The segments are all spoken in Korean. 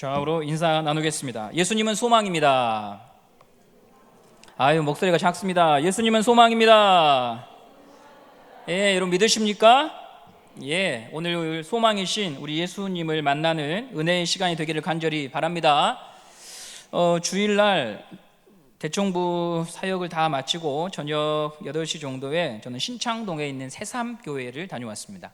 좌우로 인사 나누겠습니다. 예수님은 소망입니다. 아유, 목소리가 작습니다. 예수님은 소망입니다. 예, 여러분 믿으십니까? 예, 오늘 소망이신 우리 예수님을 만나는 은혜의 시간이 되기를 간절히 바랍니다. 주일날 대청부 사역을 다 마치고 저녁 8시 정도에 저는 신창동에 있는 새삼교회를 다녀왔습니다.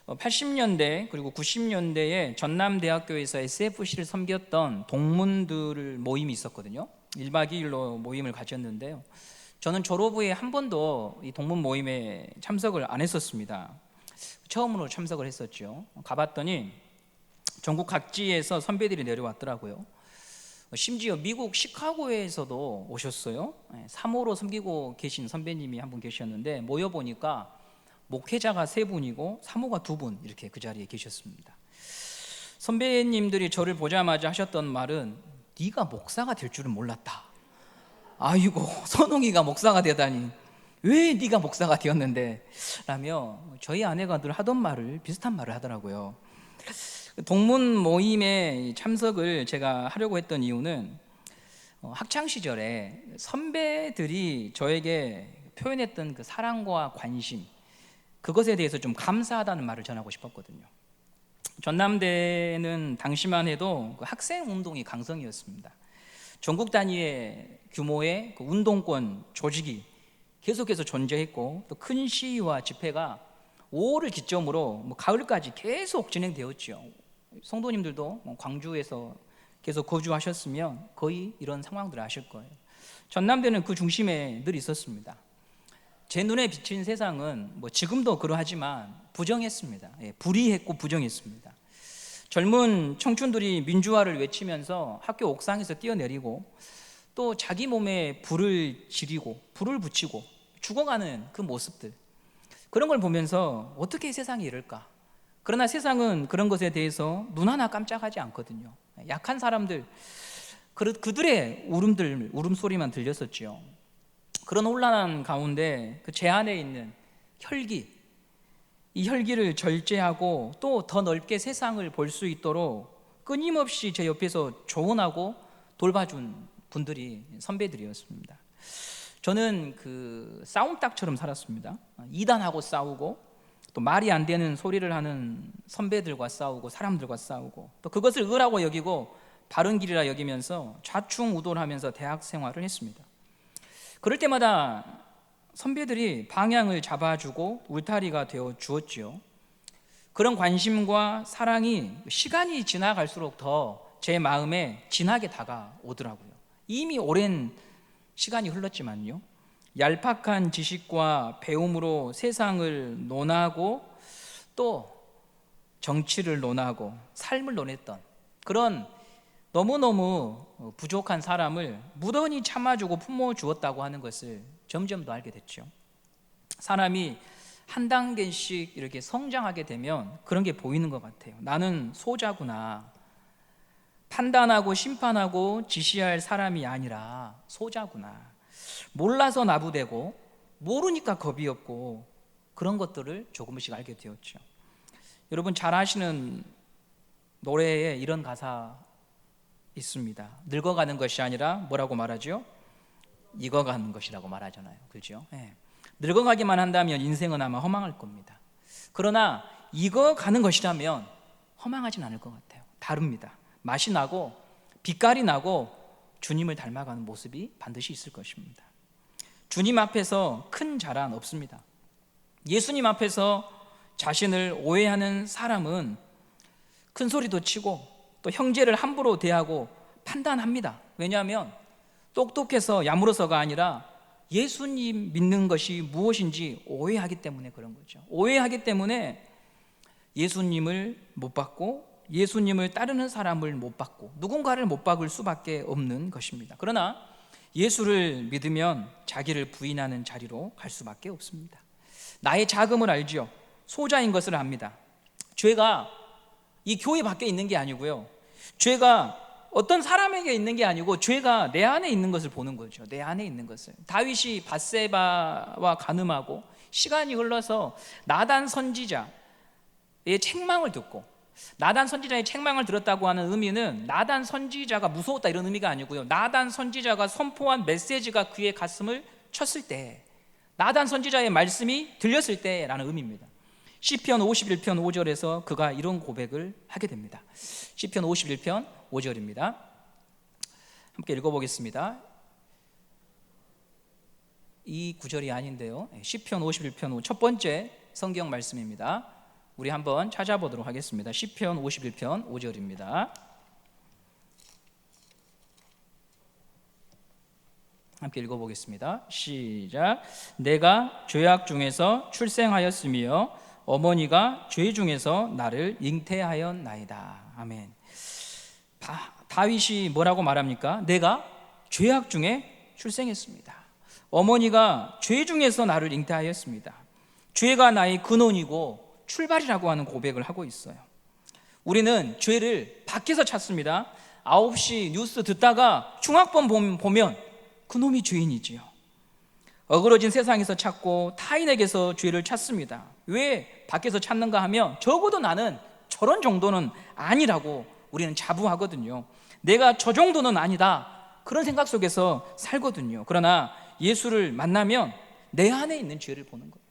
80년대 그리고 90년대에 전남대학교에서 SFC를 섬겼던 동문들 모임이 있었거든요. 1박 2일로 모임을 가졌는데요. 저는 졸업 후에 한 번도 이 동문 모임에 참석을 안 했었습니다. 처음으로 참석을 했었죠. 가봤더니 전국 각지에서 선배들이 내려왔더라고요. 심지어 미국 시카고에서도 오셨어요. 3호로 섬기고 계신 선배님이 한 분 계셨는데 모여보니까 목회자가 3분이고 사모가 2분 이렇게 그 자리에 계셨습니다. 선배님들이 저를 보자마자 하셨던 말은 네가 목사가 될 줄은 몰랐다. 아이고, 선홍이가 목사가 되다니 왜 네가 목사가 되었는데 라며 저희 아내가 늘 하던 말을 비슷한 말을 하더라고요. 동문 모임에 참석을 제가 하려고 했던 이유는 학창시절에 선배들이 저에게 표현했던 그 사랑과 관심, 그것에 대해서 좀 감사하다는 말을 전하고 싶었거든요. 전남대는 당시만 해도 그 학생 운동이 강성이었습니다. 전국 단위의 규모의 그 운동권 조직이 계속해서 존재했고 또 큰 시위와 집회가 5월을 기점으로 가을까지 계속 진행되었죠. 성도님들도 광주에서 계속 거주하셨으면 거의 이런 상황들을 아실 거예요. 전남대는 그 중심에 늘 있었습니다. 제 눈에 비친 세상은 지금도 그러하지만 부정했습니다. 불의했고 부정했습니다. 젊은 청춘들이 민주화를 외치면서 학교 옥상에서 뛰어내리고 또 자기 몸에 불을 지리고 불을 붙이고 죽어가는 그 모습들, 그런 걸 보면서 어떻게 세상이 이럴까? 그러나 세상은 그런 것에 대해서 눈 하나 깜짝하지 않거든요. 약한 사람들, 그들의 울음소리만 들렸었죠. 그런 혼란한 가운데 그 제 안에 있는 혈기, 이 혈기를 절제하고 또 더 넓게 세상을 볼 수 있도록 끊임없이 제 옆에서 조언하고 돌봐준 분들이 선배들이었습니다. 저는 그 싸움닭처럼 살았습니다. 이단하고 싸우고 또 말이 안 되는 소리를 하는 선배들과 싸우고 사람들과 싸우고 또 그것을 의라고 여기고 바른 길이라 여기면서 좌충우돌 하면서 대학 생활을 했습니다. 그럴 때마다 선배들이 방향을 잡아주고 울타리가 되어 주었지요. 그런 관심과 사랑이 시간이 지나갈수록 더 제 마음에 진하게 다가오더라고요. 이미 오랜 시간이 흘렀지만요, 얄팍한 지식과 배움으로 세상을 논하고 또 정치를 논하고 삶을 논했던 그런 너무너무 부족한 사람을 무던히 참아주고 품어주었다고 하는 것을 점점 더 알게 됐죠. 사람이 한 단계씩 이렇게 성장하게 되면 그런 게 보이는 것 같아요. 나는 소자구나. 판단하고 심판하고 지시할 사람이 아니라 소자구나. 몰라서 나부되고 모르니까 겁이 없고 그런 것들을 조금씩 알게 되었죠. 여러분 잘 아시는 노래에 이런 가사 있습니다. 늙어가는 것이 아니라 뭐라고 말하죠? 익어가는 것이라고 말하잖아요. 그렇죠? 네. 늙어가기만 한다면 인생은 아마 허망할 겁니다. 그러나 익어가는 것이라면 허망하진 않을 것 같아요. 다릅니다. 맛이 나고 빛깔이 나고 주님을 닮아가는 모습이 반드시 있을 것입니다. 주님 앞에서 큰 자랑 없습니다. 예수님 앞에서 자신을 오해하는 사람은 큰 소리도 치고 또 형제를 함부로 대하고 판단합니다. 왜냐하면 똑똑해서 야물어서가 아니라 예수님 믿는 것이 무엇인지 오해하기 때문에 그런 거죠. 오해하기 때문에 예수님을 못 받고 예수님을 따르는 사람을 못 받고 누군가를 못 박을 수밖에 없는 것입니다. 그러나 예수를 믿으면 자기를 부인하는 자리로 갈 수밖에 없습니다. 나의 자금을 알죠. 소자인 것을 압니다. 죄가 이 교회 밖에 있는 게 아니고요, 죄가 어떤 사람에게 있는 게 아니고 죄가 내 안에 있는 것을 보는 거죠. 내 안에 있는 것을. 다윗이 밧세바와 간음하고 시간이 흘러서 나단 선지자의 책망을 듣고 나단 선지자의 책망을 들었다고 하는 의미는 나단 선지자가 무서웠다 이런 의미가 아니고요, 나단 선지자가 선포한 메시지가 그의 가슴을 쳤을 때, 나단 선지자의 말씀이 들렸을 때라는 의미입니다. 시편 51편 5절에서 그가 이런 고백을 하게 됩니다. 시편 51편 5절입니다. 함께 읽어보겠습니다. 이 구절이 아닌데요, 시편 51편 첫 번째 성경 말씀입니다. 우리 한번 찾아보도록 하겠습니다. 시편 51편 5절입니다. 함께 읽어보겠습니다. 시작. 내가 죄악 중에서 출생하였으며 어머니가 죄 중에서 나를 잉태하였나이다. 아멘. 다윗이 뭐라고 말합니까? 내가 죄악 중에 출생했습니다. 어머니가 죄 중에서 나를 잉태하였습니다. 죄가 나의 근원이고 출발이라고 하는 고백을 하고 있어요. 우리는 죄를 밖에서 찾습니다. 9시 뉴스 듣다가 중학번 보면 그놈이 죄인이지요. 어그러진 세상에서 찾고 타인에게서 죄를 찾습니다. 왜 밖에서 찾는가 하면 적어도 나는 저런 정도는 아니라고 우리는 자부하거든요. 내가 저 정도는 아니다, 그런 생각 속에서 살거든요. 그러나 예수를 만나면 내 안에 있는 죄를 보는 거예요.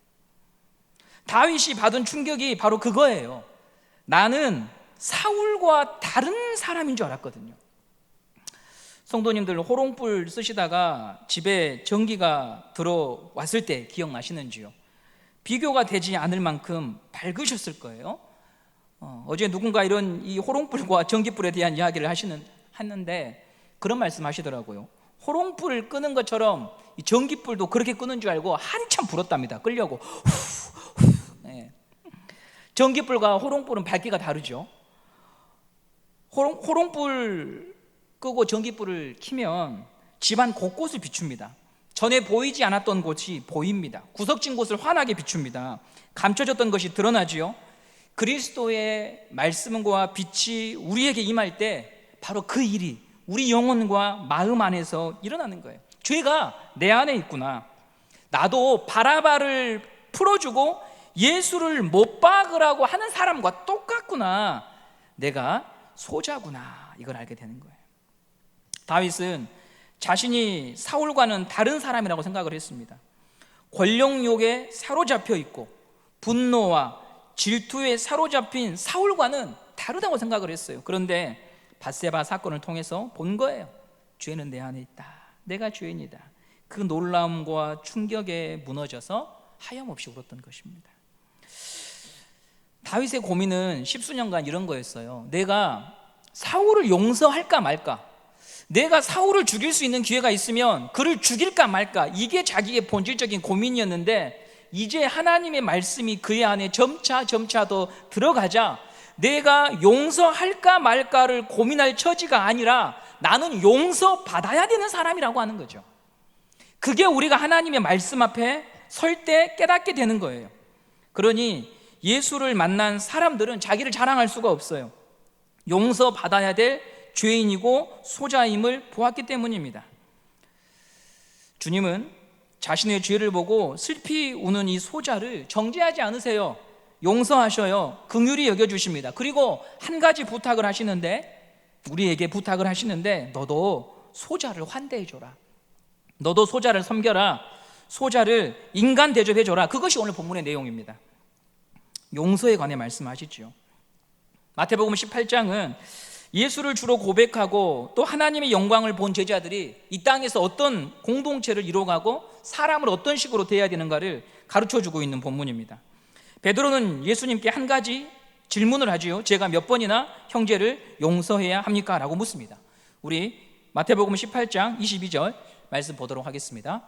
다윗이 받은 충격이 바로 그거예요. 나는 사울과 다른 사람인 줄 알았거든요. 성도님들, 호롱불 쓰시다가 집에 전기가 들어왔을 때 기억나시는지요? 비교가 되지 않을 만큼 밝으셨을 거예요. 어제 누군가 이런 이 호롱불과 전기불에 대한 이야기를 하는데 그런 말씀 하시더라고요. 호롱불을 끄는 것처럼 이 전기불도 그렇게 끄는 줄 알고 한참 불었답니다. 끌려고. 네. 전기불과 호롱불은 밝기가 다르죠. 호롱불 끄고 전기불을 켜면 집안 곳곳을 비춥니다. 전에 보이지 않았던 곳이 보입니다. 구석진 곳을 환하게 비춥니다. 감춰졌던 것이 드러나지요. 그리스도의 말씀과 빛이 우리에게 임할 때 바로 그 일이 우리 영혼과 마음 안에서 일어나는 거예요. 죄가 내 안에 있구나, 나도 바라바를 풀어주고 예수를 못 박으라고 하는 사람과 똑같구나, 내가 소자구나, 이걸 알게 되는 거예요. 다윗은 자신이 사울과는 다른 사람이라고 생각을 했습니다. 권력욕에 사로잡혀 있고 분노와 질투에 사로잡힌 사울과는 다르다고 생각을 했어요. 그런데 밧세바 사건을 통해서 본 거예요. 죄는 내 안에 있다, 내가 죄인이다. 그 놀라움과 충격에 무너져서 하염없이 울었던 것입니다. 다윗의 고민은 십수년간 이런 거였어요. 내가 사울을 용서할까 말까, 내가 사울을 죽일 수 있는 기회가 있으면 그를 죽일까 말까, 이게 자기의 본질적인 고민이었는데 이제 하나님의 말씀이 그의 안에 점차 더 들어가자 내가 용서할까 말까를 고민할 처지가 아니라 나는 용서받아야 되는 사람이라고 하는 거죠. 그게 우리가 하나님의 말씀 앞에 설 때 깨닫게 되는 거예요. 그러니 예수를 만난 사람들은 자기를 자랑할 수가 없어요. 용서받아야 될 죄인이고 소자임을 보았기 때문입니다. 주님은 자신의 죄를 보고 슬피 우는 이 소자를 정죄하지 않으세요. 용서하셔요. 긍휼히 여겨주십니다. 그리고 한 가지 부탁을 하시는데, 우리에게 부탁을 하시는데, 너도 소자를 환대해줘라, 너도 소자를 섬겨라, 소자를 인간 대접해줘라. 그것이 오늘 본문의 내용입니다. 용서에 관해 말씀하시죠. 마태복음 18장은 예수를 주로 고백하고 또 하나님의 영광을 본 제자들이 이 땅에서 어떤 공동체를 이뤄가고 사람을 어떤 식으로 대해야 되는가를 가르쳐주고 있는 본문입니다. 베드로는 예수님께 한 가지 질문을 하지요. 제가 몇 번이나 형제를 용서해야 합니까? 라고 묻습니다. 우리 마태복음 18장 22절 말씀 보도록 하겠습니다.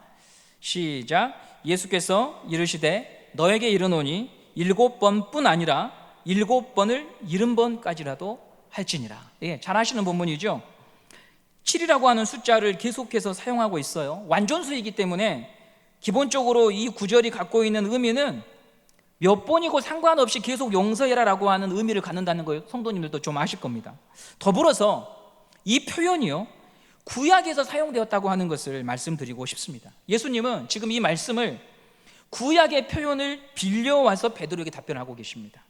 시작. 예수께서 이르시되 너에게 이르노니 7번뿐 아니라 7번을 70번까지라도 할지니라. 예, 잘 아시는 본문이죠. 7이라고 하는 숫자를 계속해서 사용하고 있어요. 완전수이기 때문에 기본적으로 이 구절이 갖고 있는 의미는 몇 번이고 상관없이 계속 용서해라라고 하는 의미를 갖는다는 거예요. 성도님들도 좀 아실 겁니다. 더불어서 이 표현이요, 구약에서 사용되었다고 하는 것을 말씀드리고 싶습니다. 예수님은 지금 이 말씀을 구약의 표현을 빌려와서 베드로에게 답변하고 계십니다.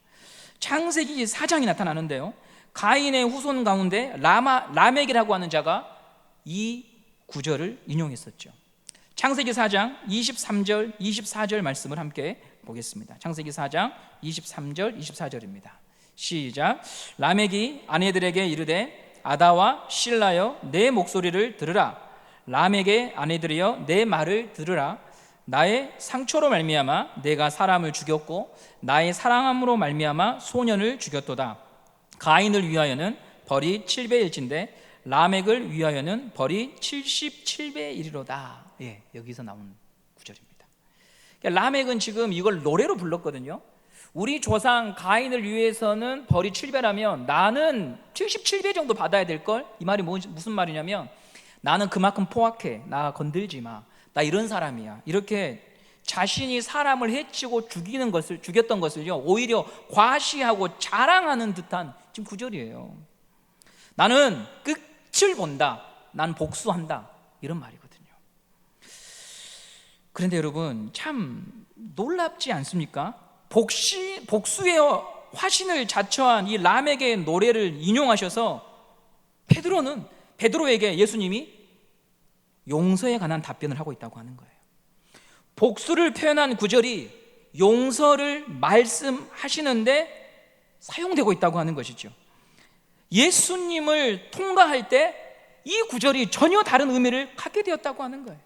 창세기 4장이 나타나는데요, 가인의 후손 가운데 라멕이라고 하는 자가 이 구절을 인용했었죠. 창세기 4장 23절 24절 말씀을 함께 보겠습니다. 창세기 4장 23절 24절입니다. 시작. 라멕이 아내들에게 이르되 아다와 실라여 내 목소리를 들으라. 라멕의 아내들이여 내 말을 들으라. 나의 상처로 말미암아 내가 사람을 죽였고 나의 사랑함으로 말미암아 소년을 죽였도다. 가인을 위하여는 벌이 7배일진데 라멕을 위하여는 벌이 77배이리로다. 예, 여기서 나온 구절입니다. 그러니까 라멕은 지금 이걸 노래로 불렀거든요. 우리 조상 가인을 위해서는 벌이 7배라면 나는 77배 정도 받아야 될걸? 이 말이 무슨 말이냐면, 나는 그만큼 포악해, 나 건들지 마, 나 이런 사람이야, 이렇게 자신이 사람을 해치고 죽였던 것을요, 오히려 과시하고 자랑하는 듯한 지금 구절이에요. 나는 끝을 본다, 난 복수한다, 이런 말이거든요. 그런데 여러분, 참 놀랍지 않습니까? 복수의 화신을 자처한 이 라멕의 노래를 인용하셔서 베드로에게 예수님이 용서에 관한 답변을 하고 있다고 하는 거예요. 복수를 표현한 구절이 용서를 말씀하시는데 사용되고 있다고 하는 것이죠. 예수님을 통과할 때 이 구절이 전혀 다른 의미를 갖게 되었다고 하는 거예요.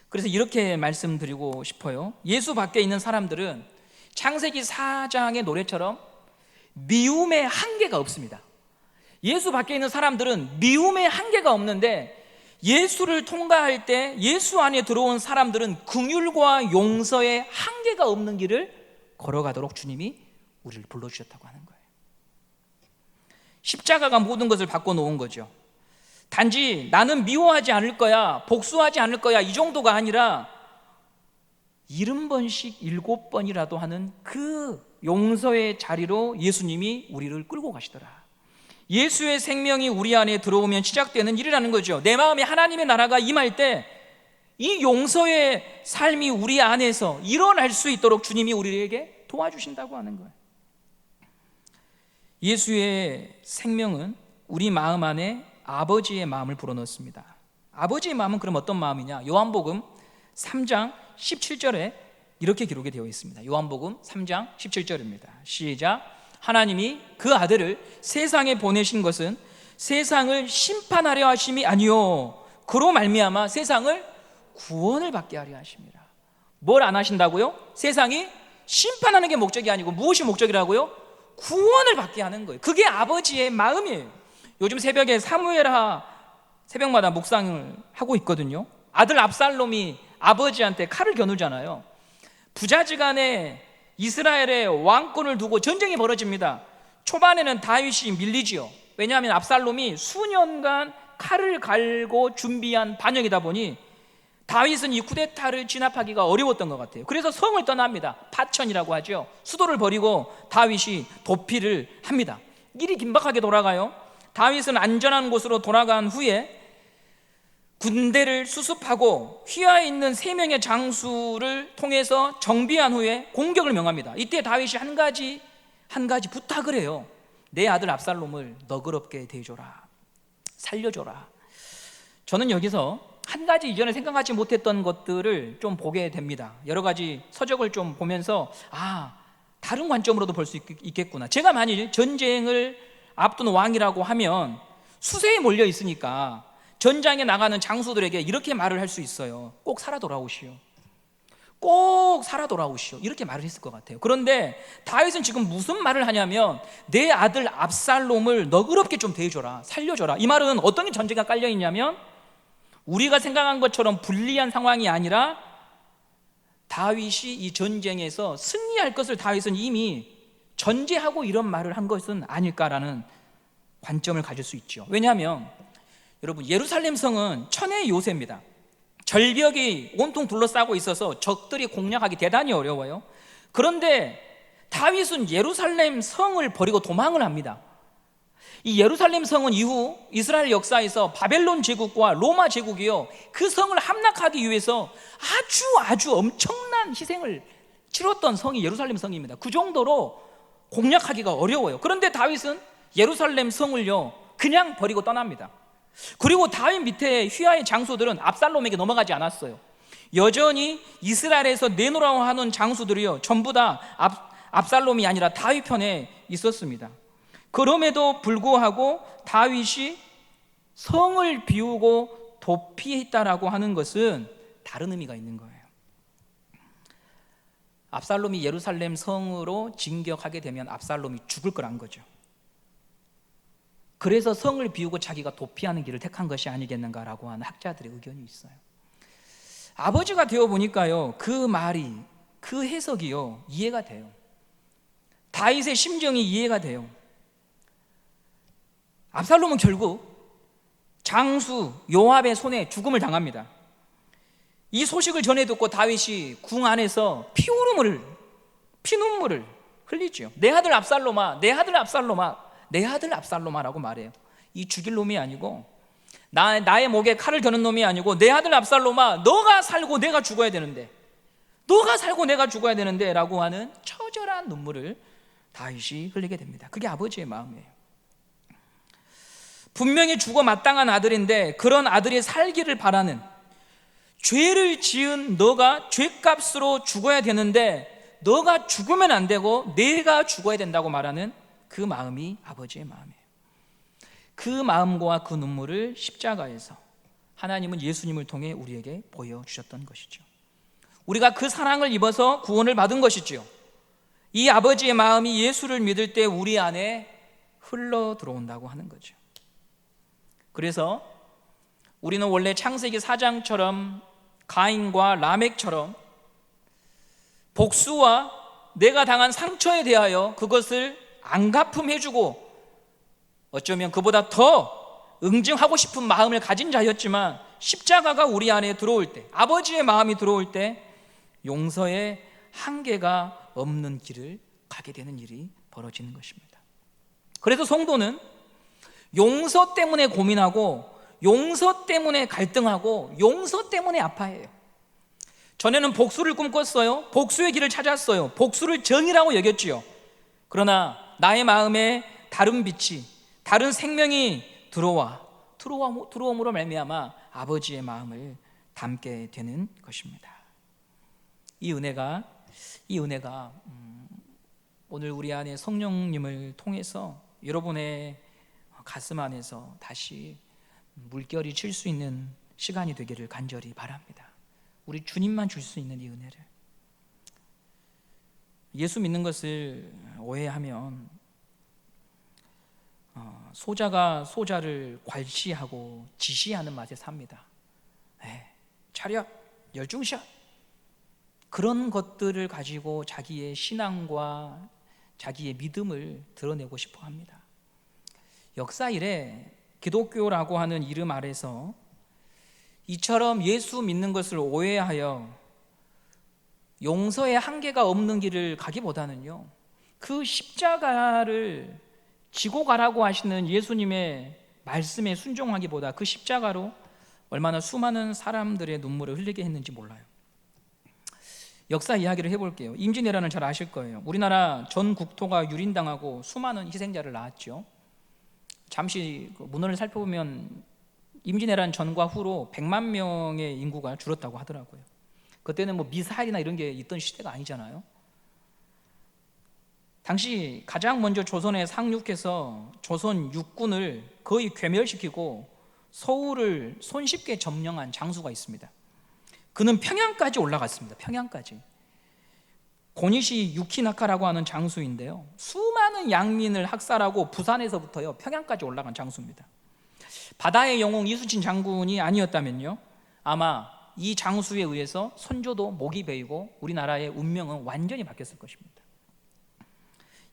그래서 이렇게 말씀드리고 싶어요. 예수 밖에 있는 사람들은 창세기 4장의 노래처럼 미움의 한계가 없습니다. 예수 밖에 있는 사람들은 미움의 한계가 없는데, 예수를 통과할 때 예수 안에 들어온 사람들은 긍휼과 용서의 한계가 없는 길을 걸어가도록 주님이 우리를 불러주셨다고 하는 거예요. 십자가가 모든 것을 바꿔놓은 거죠. 단지 나는 미워하지 않을 거야, 복수하지 않을 거야, 이 정도가 아니라 70번씩 7번이라도 하는 그 용서의 자리로 예수님이 우리를 끌고 가시더라. 예수의 생명이 우리 안에 들어오면 시작되는 일이라는 거죠. 내 마음에 하나님의 나라가 임할 때 이 용서의 삶이 우리 안에서 일어날 수 있도록 주님이 우리에게 도와주신다고 하는 거예요. 예수의 생명은 우리 마음 안에 아버지의 마음을 불어넣습니다. 아버지의 마음은 그럼 어떤 마음이냐? 요한복음 3장 17절에 이렇게 기록이 되어 있습니다. 요한복음 3장 17절입니다. 시작. 하나님이 그 아들을 세상에 보내신 것은 세상을 심판하려 하심이 아니요 그로 말미암아 세상을 구원을 받게 하려 하심이라. 뭘 안 하신다고요? 세상이 심판하는 게 목적이 아니고 무엇이 목적이라고요? 구원을 받게 하는 거예요. 그게 아버지의 마음이에요. 요즘 새벽에 사무엘하 새벽마다 묵상을 하고 있거든요. 아들 압살롬이 아버지한테 칼을 겨누잖아요. 부자지간에 이스라엘의 왕권을 두고 전쟁이 벌어집니다. 초반에는 다윗이 밀리지요. 왜냐하면 압살롬이 수년간 칼을 갈고 준비한 반역이다 보니 다윗은 이 쿠데타를 진압하기가 어려웠던 것 같아요. 그래서 성을 떠납니다. 파천이라고 하죠. 수도를 버리고 다윗이 도피를 합니다. 일이 긴박하게 돌아가요. 다윗은 안전한 곳으로 돌아간 후에 군대를 수습하고 휘하에 있는 3명의 장수를 통해서 정비한 후에 공격을 명합니다. 이때 다윗이 한 가지 부탁을 해요. 내 아들 압살롬을 너그럽게 대해줘라, 살려줘라. 저는 여기서 한 가지 이전에 생각하지 못했던 것들을 좀 보게 됩니다. 여러 가지 서적을 좀 보면서 다른 관점으로도 볼 수 있겠구나. 제가 만일 전쟁을 앞둔 왕이라고 하면 수세에 몰려 있으니까 전장에 나가는 장수들에게 이렇게 말을 할 수 있어요. 꼭 살아 돌아오시오, 꼭 살아 돌아오시오, 이렇게 말을 했을 것 같아요. 그런데 다윗은 지금 무슨 말을 하냐면 내 아들 압살롬을 너그럽게 좀 대해줘라, 살려줘라. 이 말은 어떤 전제가 깔려 있냐면 우리가 생각한 것처럼 불리한 상황이 아니라 다윗이 이 전쟁에서 승리할 것을 다윗은 이미 전제하고 이런 말을 한 것은 아닐까라는 관점을 가질 수 있죠. 왜냐하면 여러분, 예루살렘 성은 천의 요새입니다. 절벽이 온통 둘러싸고 있어서 적들이 공략하기 대단히 어려워요. 그런데 다윗은 예루살렘 성을 버리고 도망을 합니다. 이 예루살렘 성은 이후 이스라엘 역사에서 바벨론 제국과 로마 제국이요, 그 성을 함락하기 위해서 아주 엄청난 희생을 치렀던 성이 예루살렘 성입니다. 그 정도로 공략하기가 어려워요. 그런데 다윗은 예루살렘 성을요 그냥 버리고 떠납니다. 그리고 다윗 밑에 휘하의 장수들은 압살롬에게 넘어가지 않았어요. 여전히 이스라엘에서 내놓으라고 하는 장수들이요 전부 다 압살롬이 아니라 다윗 편에 있었습니다. 그럼에도 불구하고 다윗이 성을 비우고 도피했다라고 하는 것은 다른 의미가 있는 거예요. 압살롬이 예루살렘 성으로 진격하게 되면 압살롬이 죽을 거란 거죠. 그래서 성을 비우고 자기가 도피하는 길을 택한 것이 아니겠는가라고 하는 학자들의 의견이 있어요. 아버지가 되어 보니까요 그 말이, 그 해석이요 이해가 돼요. 다윗의 심정이 이해가 돼요. 압살롬은 결국 장수 요압의 손에 죽음을 당합니다. 이 소식을 전해 듣고 다윗이 궁 안에서 피눈물을 흘리죠. 내 아들 압살롬아, 내 아들 압살롬아, 내 아들 압살롬아라고 말해요. 이 죽일 놈이 아니고 나의 목에 칼을 드는 놈이 아니고 내 아들 압살롬아, 너가 살고 내가 죽어야 되는데, 너가 살고 내가 죽어야 되는데 라고 하는 처절한 눈물을 다윗이 흘리게 됩니다. 그게 아버지의 마음이에요. 분명히 죽어 마땅한 아들인데 그런 아들이 살기를 바라는, 죄를 지은 너가 죄값으로 죽어야 되는데 너가 죽으면 안 되고 내가 죽어야 된다고 말하는 그 마음이 아버지의 마음이에요. 그 마음과 그 눈물을 십자가에서 하나님은 예수님을 통해 우리에게 보여주셨던 것이죠. 우리가 그 사랑을 입어서 구원을 받은 것이죠. 이 아버지의 마음이 예수를 믿을 때 우리 안에 흘러 들어온다고 하는 거죠. 그래서 우리는 원래 창세기 4장처럼 가인과 라멕처럼 복수와 내가 당한 상처에 대하여 그것을 안갚음해주고 어쩌면 그보다 더 응징하고 싶은 마음을 가진 자였지만, 십자가가 우리 안에 들어올 때, 아버지의 마음이 들어올 때 용서의 한계가 없는 길을 가게 되는 일이 벌어지는 것입니다. 그래서 성도는 용서 때문에 고민하고, 용서 때문에 갈등하고, 용서 때문에 아파해요. 전에는 복수를 꿈꿨어요. 복수의 길을 찾았어요. 복수를 정의라고 여겼지요. 그러나 나의 마음에 다른 빛이, 다른 생명이 들어옴으로 말미암아 아버지의 마음을 담게 되는 것입니다. 이 은혜가 오늘 우리 안에 성령님을 통해서 여러분의 가슴 안에서 다시 물결이 칠 수 있는 시간이 되기를 간절히 바랍니다. 우리 주님만 줄 수 있는 이 은혜를. 예수 믿는 것을 오해하면 소자가 소자를 괄시하고 지시하는 맛에 삽니다. 차렷, 열중샷, 그런 것들을 가지고 자기의 신앙과 자기의 믿음을 드러내고 싶어 합니다. 역사 이래 기독교라고 하는 이름 아래서 이처럼 예수 믿는 것을 오해하여 용서의 한계가 없는 길을 가기보다는요, 그 십자가를 지고 가라고 하시는 예수님의 말씀에 순종하기보다 그 십자가로 얼마나 수많은 사람들의 눈물을 흘리게 했는지 몰라요. 역사 이야기를 해볼게요. 임진왜란을 잘 아실 거예요. 우리나라 전 국토가 유린당하고 수많은 희생자를 낳았죠. 잠시 문헌을 살펴보면 임진왜란 전과 후로 100만 명의 인구가 줄었다고 하더라고요. 그때는 뭐 미사일이나 이런 게 있던 시대가 아니잖아요. 당시 가장 먼저 조선에 상륙해서 조선 육군을 거의 괴멸시키고 서울을 손쉽게 점령한 장수가 있습니다. 그는 평양까지 올라갔습니다. 평양까지. 고니시 유키나카라고 하는 장수인데요, 수많은 양민을 학살하고 부산에서부터요 평양까지 올라간 장수입니다. 바다의 영웅 이순신 장군이 아니었다면요, 아마 이 장수에 의해서 선조도 목이 베이고 우리나라의 운명은 완전히 바뀌었을 것입니다.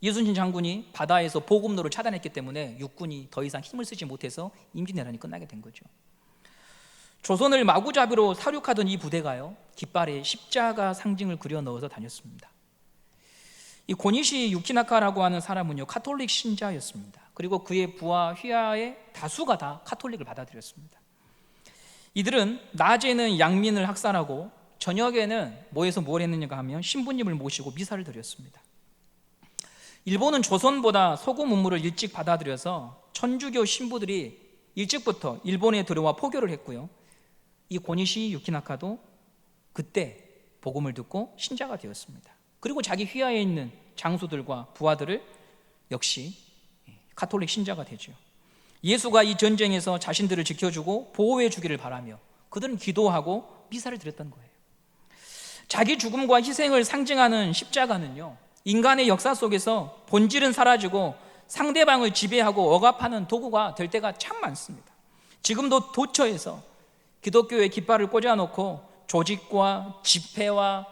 이순신 장군이 바다에서 보급로를 차단했기 때문에 육군이 더 이상 힘을 쓰지 못해서 임진왜란이 끝나게 된 거죠. 조선을 마구잡이로 사륙하던 이 부대가요, 깃발에 십자가 상징을 그려 넣어서 다녔습니다. 이 고니시 유키나카라고 하는 사람은요 카톨릭 신자였습니다. 그리고 그의 부하 휘하의 다수가 다 카톨릭을 받아들였습니다. 이들은 낮에는 양민을 학살하고 저녁에는 뭐해서 뭘 했느냐 하면 신부님을 모시고 미사를 드렸습니다. 일본은 조선보다 소금 운무를 일찍 받아들여서 천주교 신부들이 일찍부터 일본에 들어와 포교를 했고요. 이 고니시 유키나카도 그때 복음을 듣고 신자가 되었습니다. 그리고 자기 휘하에 있는 장수들과 부하들을 역시 가톨릭 신자가 되죠. 예수가 이 전쟁에서 자신들을 지켜주고 보호해 주기를 바라며 그들은 기도하고 미사를 드렸던 거예요. 자기 죽음과 희생을 상징하는 십자가는요, 인간의 역사 속에서 본질은 사라지고 상대방을 지배하고 억압하는 도구가 될 때가 참 많습니다. 지금도 도처에서 기독교의 깃발을 꽂아놓고 조직과 집회와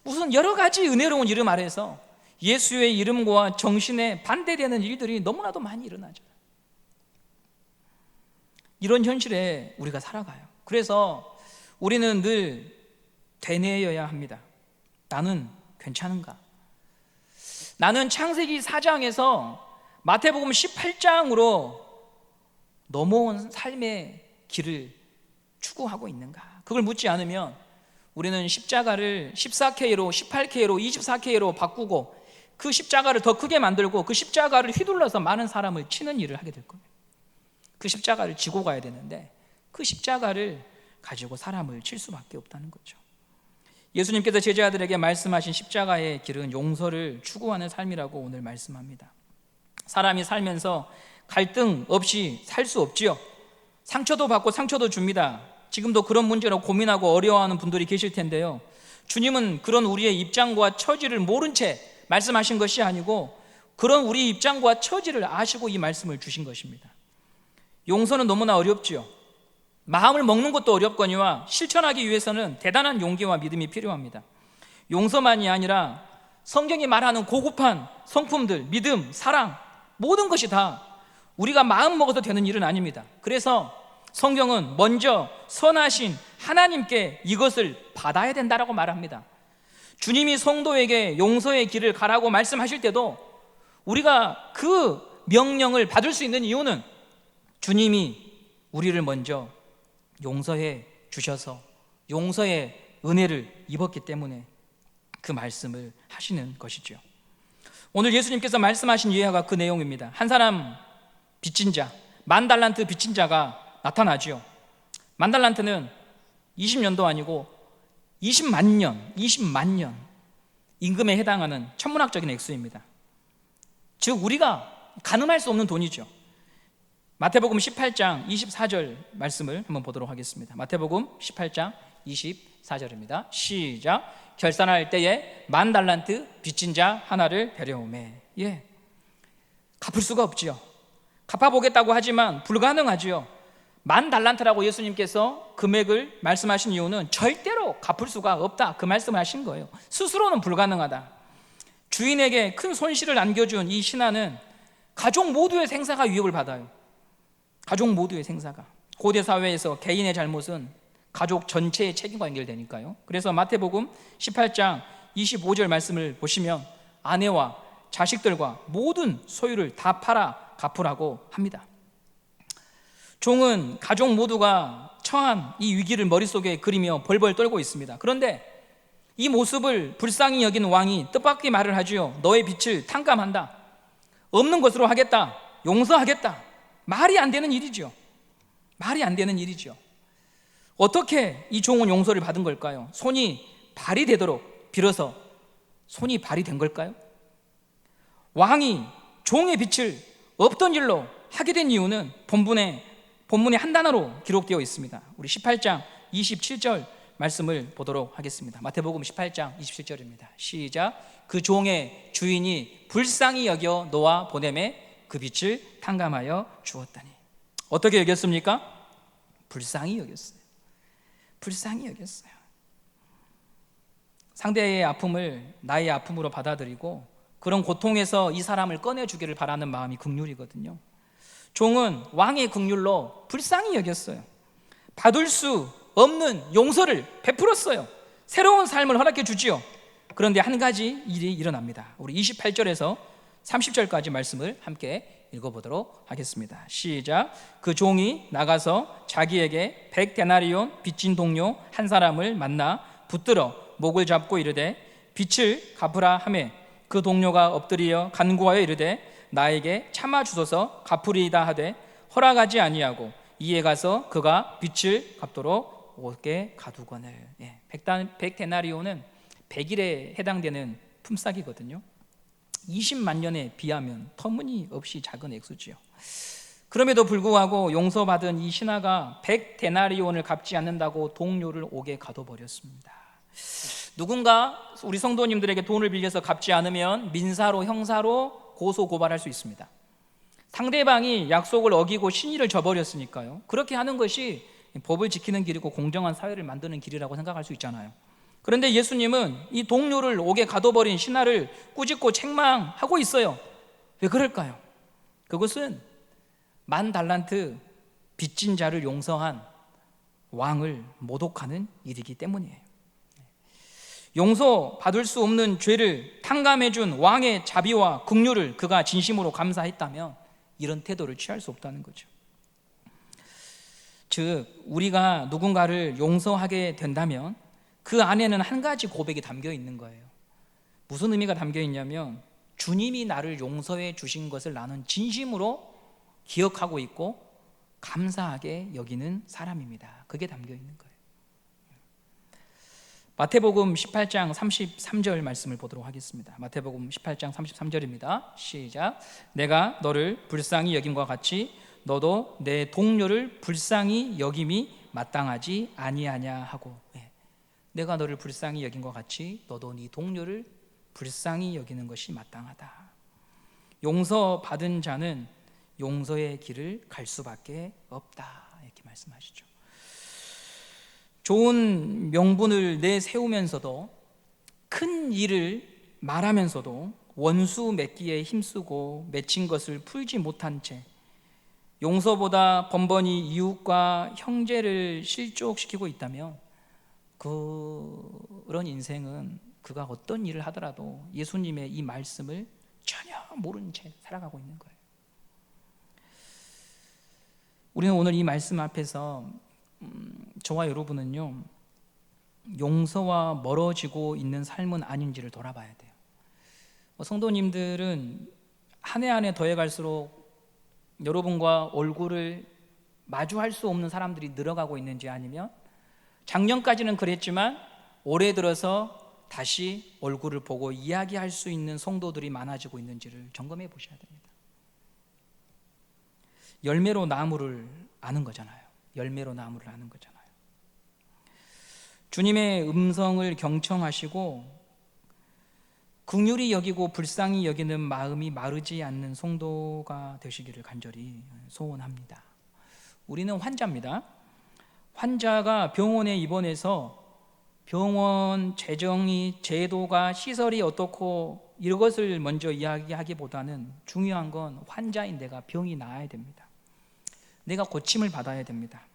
무슨 여러 가지 은혜로운 이름 아래서 예수의 이름과 정신에 반대되는 일들이 너무나도 많이 일어나죠. 이런 현실에 우리가 살아가요. 그래서 우리는 늘 되뇌어야 합니다. 나는 괜찮은가? 나는 창세기 4장에서 마태복음 18장으로 넘어온 삶의 길을 추구하고 있는가? 그걸 묻지 않으면 우리는 십자가를 14K로, 18K로, 24K로 바꾸고 그 십자가를 더 크게 만들고 그 십자가를 휘둘러서 많은 사람을 치는 일을 하게 될 거예요. 그 십자가를 지고 가야 되는데 그 십자가를 가지고 사람을 칠 수밖에 없다는 거죠. 예수님께서 제자들에게 말씀하신 십자가의 길은 용서를 추구하는 삶이라고 오늘 말씀합니다. 사람이 살면서 갈등 없이 살 수 없지요. 상처도 받고 상처도 줍니다. 지금도 그런 문제로 고민하고 어려워하는 분들이 계실 텐데요. 주님은 그런 우리의 입장과 처지를 모른 채 말씀하신 것이 아니고 그런 우리 입장과 처지를 아시고 이 말씀을 주신 것입니다. 용서는 너무나 어렵지요. 마음을 먹는 것도 어렵거니와 실천하기 위해서는 대단한 용기와 믿음이 필요합니다. 용서만이 아니라 성경이 말하는 고급한 성품들, 믿음, 사랑, 모든 것이 다 우리가 마음 먹어도 되는 일은 아닙니다. 그래서 성경은 먼저 선하신 하나님께 이것을 받아야 된다라고 말합니다. 주님이 성도에게 용서의 길을 가라고 말씀하실 때도 우리가 그 명령을 받을 수 있는 이유는 주님이 우리를 먼저 용서해 주셔서 용서의 은혜를 입었기 때문에 그 말씀을 하시는 것이죠. 오늘 예수님께서 말씀하신 이해가 그 내용입니다. 한 사람 빚진 자, 10,000달란트 빚진 자가 나타나죠. 10,000달란트는 20년도 아니고 20만 년 임금에 해당하는 천문학적인 액수입니다. 즉 우리가 가늠할 수 없는 돈이죠. 마태복음 18장 24절 말씀을 한번 보도록 하겠습니다. 마태복음 18장 24절입니다. 시작. 결산할 때에 10,000달란트 빚진 자 하나를 데려오매. 갚을 수가 없지요. 갚아보겠다고 하지만 불가능하지요. 10,000달란트라고 예수님께서 금액을 말씀하신 이유는 절대로 갚을 수가 없다, 그 말씀을 하신 거예요. 스스로는 불가능하다. 주인에게 큰 손실을 안겨준 이 신하는 가족 모두의 생사가 위협을 받아요. 가족 모두의 생사가. 고대 사회에서 개인의 잘못은 가족 전체의 책임과 연결되니까요. 그래서 마태복음 18장 25절 말씀을 보시면 아내와 자식들과 모든 소유를 다 팔아 갚으라고 합니다. 종은 가족 모두가 처한 이 위기를 머릿속에 그리며 벌벌 떨고 있습니다. 그런데 이 모습을 불쌍히 여긴 왕이 뜻밖의 말을 하지요. 너의 빚을 탕감한다. 없는 것으로 하겠다. 용서하겠다. 말이 안 되는 일이죠. 말이 안 되는 일이죠. 어떻게 이 종은 용서를 받은 걸까요? 손이 발이 되도록 빌어서 손이 발이 된 걸까요? 왕이 종의 빚을 없던 일로 하게 된 이유는 본문의 한 단어로 기록되어 있습니다. 우리 18장 27절 말씀을 보도록 하겠습니다. 마태복음 18장 27절입니다. 시작. 그 종의 주인이 불쌍히 여겨 놓아 보내매 그 빚을 탕감하여 주었다니. 어떻게 여겼습니까? 불쌍히 여겼어요. 불쌍히 여겼어요. 상대의 아픔을 나의 아픔으로 받아들이고 그런 고통에서 이 사람을 꺼내주기를 바라는 마음이 긍휼이거든요. 종은 왕의 긍휼로 불쌍히 여겼어요. 받을 수 없는 용서를 베풀었어요. 새로운 삶을 허락해 주지요. 그런데 한 가지 일이 일어납니다. 우리 28절에서 30절까지 말씀을 함께 읽어보도록 하겠습니다. 시작. 그 종이 나가서 자기에게 100데나리온 빚진 동료 한 사람을 만나 붙들어 목을 잡고 이르되 빚을 갚으라 하매 그 동료가 엎드려 간구하여 이르되 나에게 참아 주소서 갚으리이다 하되 허락하지 아니하고 이에 가서 그가 빚을 갚도록 옥에 가두거늘. 100데나리온은 100일에 해당되는 품삯이거든요. 20만 년에 비하면 터무니없이 작은 액수지요. 그럼에도 불구하고 용서받은 이 신하가 100데나리온을 갚지 않는다고 동료를 옥에 가둬버렸습니다. 누군가 우리 성도님들에게 돈을 빌려서 갚지 않으면 민사로 형사로 고소 고발할 수 있습니다. 상대방이 약속을 어기고 신의를 저버렸으니까요. 그렇게 하는 것이 법을 지키는 길이고 공정한 사회를 만드는 길이라고 생각할 수 있잖아요. 그런데 예수님은 이 동료를 옥에 가둬버린 신하를 꾸짖고 책망하고 있어요. 왜 그럴까요? 그것은 10,000달란트 빚진 자를 용서한 왕을 모독하는 일이기 때문이에요. 용서받을 수 없는 죄를 탕감해준 왕의 자비와 긍휼을 그가 진심으로 감사했다면 이런 태도를 취할 수 없다는 거죠. 즉 우리가 누군가를 용서하게 된다면 그 안에는 한 가지 고백이 담겨 있는 거예요. 무슨 의미가 담겨 있냐면 주님이 나를 용서해 주신 것을 나는 진심으로 기억하고 있고 감사하게 여기는 사람입니다. 그게 담겨 있는 거예요. 마태복음 18장 33절 말씀을 보도록 하겠습니다. 마태복음 18장 33절입니다. 시작. 내가 너를 불쌍히 여김과 같이 너도 내 동료를 불쌍히 여김이 마땅하지 아니하냐 하고. 내가 너를 불쌍히 여김과 같이 너도 네 동료를 불쌍히 여기는 것이 마땅하다. 용서받은 자는 용서의 길을 갈 수밖에 없다. 이렇게 말씀하시죠. 좋은 명분을 내세우면서도 큰 일을 말하면서도 원수 맺기에 힘쓰고 맺힌 것을 풀지 못한 채 용서보다 번번이 이웃과 형제를 실족시키고 있다면 그런 인생은 그가 어떤 일을 하더라도 예수님의 이 말씀을 전혀 모른 채 살아가고 있는 거예요. 우리는 오늘 이 말씀 앞에서 저와 여러분은요 용서와 멀어지고 있는 삶은 아닌지를 돌아봐야 돼요. 성도님들은 한 해 한 해 더해갈수록 여러분과 얼굴을 마주할 수 없는 사람들이 늘어가고 있는지, 아니면 작년까지는 그랬지만 올해 들어서 다시 얼굴을 보고 이야기할 수 있는 성도들이 많아지고 있는지를 점검해 보셔야 됩니다. 열매로 나무를 아는 거잖아요. 열매로 나무를 아는 거잖아요. 주님의 음성을 경청하시고 긍휼히 여기고 불쌍히 여기는 마음이 마르지 않는 성도가 되시기를 간절히 소원합니다. 우리는 환자입니다. 환자가 병원에 입원해서 병원 재정이, 제도가, 시설이 어떻고 이것을 먼저 이야기하기보다는 중요한 건 환자인 내가 병이 나아야 됩니다. 내가 고침을 받아야 됩니다.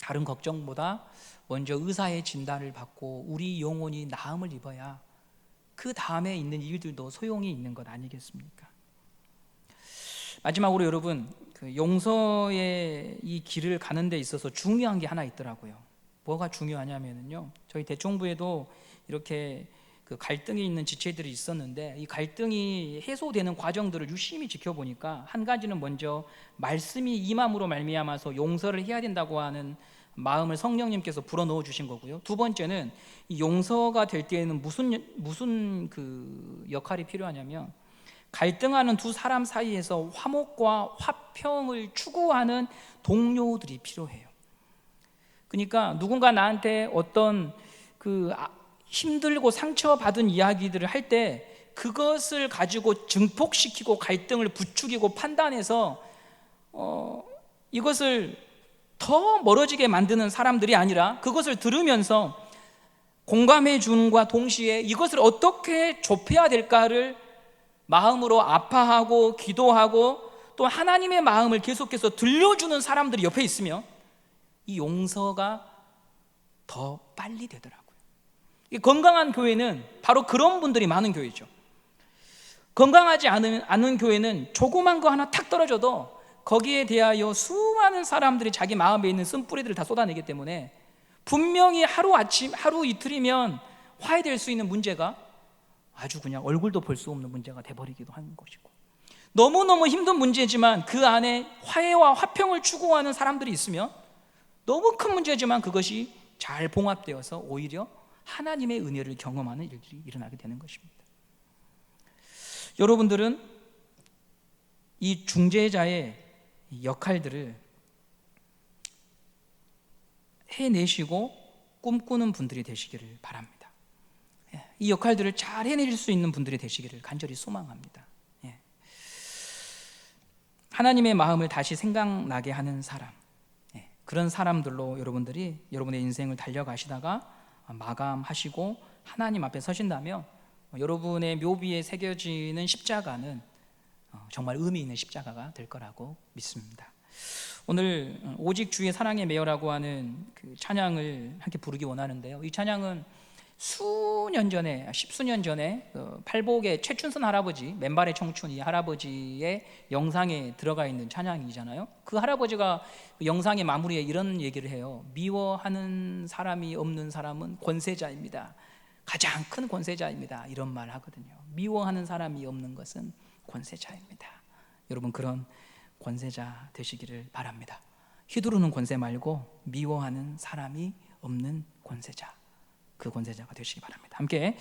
다른 걱정보다 먼저 의사의 진단을 받고 우리 영혼이 나음을 입어야 그 다음에 있는 일들도 소용이 있는 것 아니겠습니까? 마지막으로 여러분, 용서의 이 길을 가는 데 있어서 중요한 게 하나 있더라고요. 뭐가 중요하냐면요, 저희 대청부에도 이렇게 갈등이 있는 지체들이 있었는데 이 갈등이 해소되는 과정들을 유심히 지켜보니까 한 가지는 먼저 말씀이 임함으로 말미암아서 용서를 해야 된다고 하는 마음을 성령님께서 불어넣어 주신 거고요. 두 번째는 이 용서가 될 때에는 무슨 역할이 필요하냐면 갈등하는 두 사람 사이에서 화목과 화평을 추구하는 동료들이 필요해요. 그러니까 누군가 나한테 어떤 힘들고 상처받은 이야기들을 할 때 그것을 가지고 증폭시키고 갈등을 부추기고 판단해서 이것을 더 멀어지게 만드는 사람들이 아니라 그것을 들으면서 공감해 주는과 동시에 이것을 어떻게 좁혀야 될까를 마음으로 아파하고 기도하고 또 하나님의 마음을 계속해서 들려주는 사람들이 옆에 있으면 이 용서가 더 빨리 되더라고요. 건강한 교회는 바로 그런 분들이 많은 교회죠. 건강하지 않은 교회는 조그만 거 하나 탁 떨어져도 거기에 대하여 수많은 사람들이 자기 마음에 있는 쓴뿌리들을 다 쏟아내기 때문에 분명히 하루 이틀이면 화해될 수 있는 문제가 아주 그냥 얼굴도 볼 수 없는 문제가 돼버리기도 하는 것이고, 너무너무 힘든 문제지만 그 안에 화해와 화평을 추구하는 사람들이 있으면 너무 큰 문제지만 그것이 잘 봉합되어서 오히려 하나님의 은혜를 경험하는 일들이 일어나게 되는 것입니다. 여러분들은 이 중재자의 역할들을 해내시고 꿈꾸는 분들이 되시기를 바랍니다. 이 역할들을 잘 해낼 수 있는 분들이 되시기를 간절히 소망합니다. 하나님의 마음을 다시 생각나게 하는 사람, 그런 사람들로 여러분들이 여러분의 인생을 달려가시다가 마감하시고 하나님 앞에 서신다면 여러분의 묘비에 새겨지는 십자가는 정말 의미 있는 십자가가 될 거라고 믿습니다. 오늘 오직 주의 사랑에 매여라고 하는 그 찬양을 함께 부르기 원하는데요, 이 찬양은 수년 전에, 십수년 전에 팔복의 최춘선 할아버지, 맨발의 청춘, 이 할아버지의 영상에 들어가 있는 찬양이잖아요. 그 할아버지가 영상의 마무리에 이런 얘기를 해요. 미워하는 사람이 없는 사람은 권세자입니다. 가장 큰 권세자입니다. 이런 말 하거든요. 미워하는 사람이 없는 것은 권세자입니다. 여러분, 그런 권세자 되시기를 바랍니다. 휘두르는 권세 말고 미워하는 사람이 없는 권세자, 그 권세자가 되시기 바랍니다. 함께